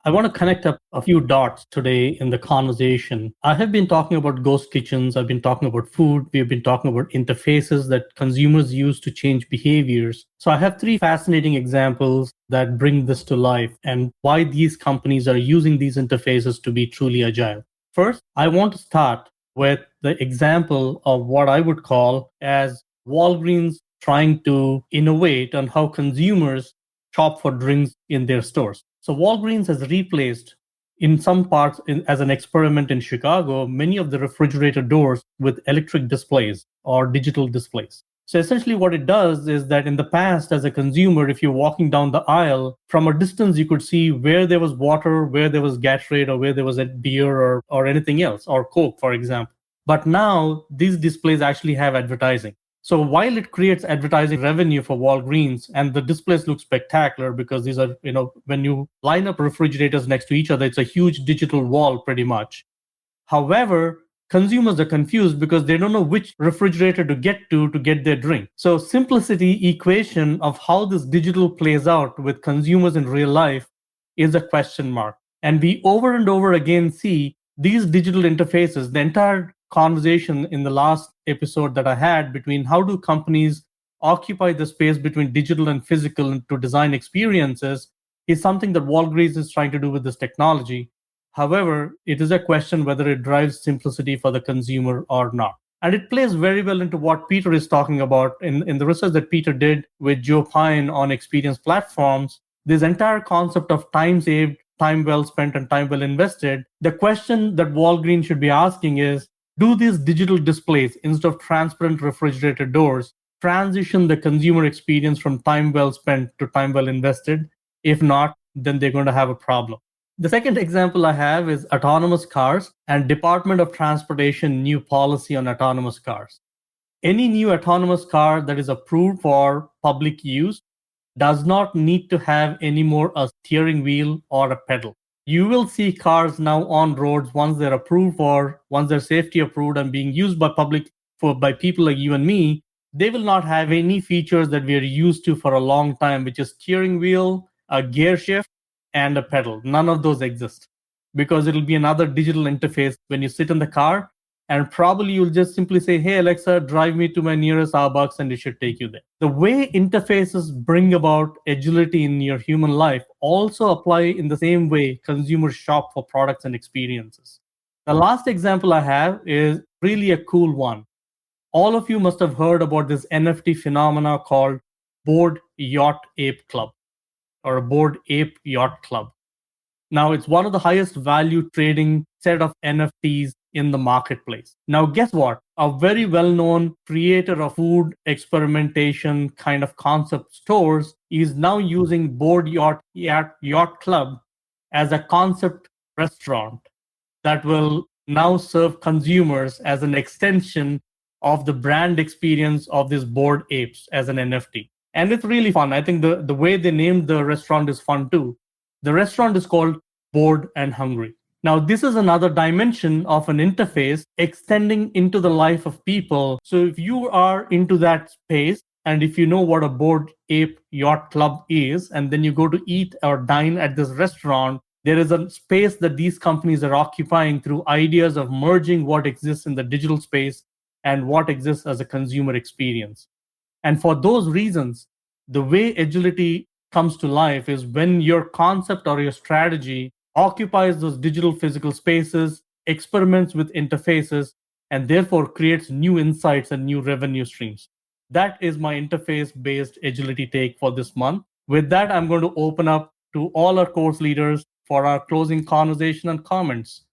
I want to connect up a few dots today in the conversation. I have been talking about ghost kitchens. I've been talking about food. We've been talking about interfaces that consumers use to change behaviors. So I have three fascinating examples that bring this to life and why these companies are using these interfaces to be truly agile. First, I want to start with the example of what I would call as Walgreens trying to innovate on how consumers shop for drinks in their stores. So Walgreens has replaced, in some parts, as an experiment in Chicago, many of the refrigerator doors with electric displays or digital displays. So essentially, what it does is that in the past, as a consumer, if you're walking down the aisle, from a distance, you could see where there was water, where there was Gatorade, or where there was a beer or anything else, or Coke, for example. But now these displays actually have advertising. So while it creates advertising revenue for Walgreens and the displays look spectacular because these are, when you line up refrigerators next to each other, it's a huge digital wall pretty much. However, consumers are confused because they don't know which refrigerator to get their drink. So simplicity equation of how this digital plays out with consumers in real life is a question mark. And we over and over again see these digital interfaces, the entire conversation in the last episode that I had between how do companies occupy the space between digital and physical to design experiences is something that Walgreens is trying to do with this technology. However, it is a question whether it drives simplicity for the consumer or not. And it plays very well into what Peter is talking about in the research that Peter did with Joe Pine on experience platforms. This entire concept of time saved, time well spent, and time well invested. The question that Walgreens should be asking is, do these digital displays, instead of transparent refrigerator doors, transition the consumer experience from time well spent to time well invested? If not, then they're going to have a problem. The second example I have is autonomous cars and Department of Transportation new policy on autonomous cars. Any new autonomous car that is approved for public use does not need to have any more a steering wheel or a pedal. You will see cars now on roads once they're approved once they're safety approved and being used by people like you and me. They will not have any features that we are used to for a long time, which is steering wheel, a gear shift, and a pedal. None of those exist because it'll be another digital interface when you sit in the car, and probably you'll just simply say, hey, Alexa, drive me to my nearest Starbucks, and it should take you there. The way interfaces bring about agility in your human life also apply in the same way consumers shop for products and experiences. The last example I have is really a cool one. All of you must have heard about this NFT phenomena called Bored Yacht Ape Club or a Bored Ape Yacht Club. Now, it's one of the highest value trading set of NFTs in the marketplace. Now, guess what? A very well-known creator of food experimentation kind of concept stores is now using Bored Yacht Club as a concept restaurant that will now serve consumers as an extension of the brand experience of these bored apes as an NFT. And it's really fun. I think the way they named the restaurant is fun too. The restaurant is called Bored and Hungry. Now, this is another dimension of an interface extending into the life of people. So if you are into that space, and if you know what a Bored Ape Yacht Club is, and then you go to eat or dine at this restaurant, there is a space that these companies are occupying through ideas of merging what exists in the digital space and what exists as a consumer experience. And for those reasons, the way agility comes to life is when your concept or your strategy occupies those digital physical spaces, experiments with interfaces, and therefore creates new insights and new revenue streams. That is my interface-based agility take for this month. With that, I'm going to open up to all our course leaders for our closing conversation and comments.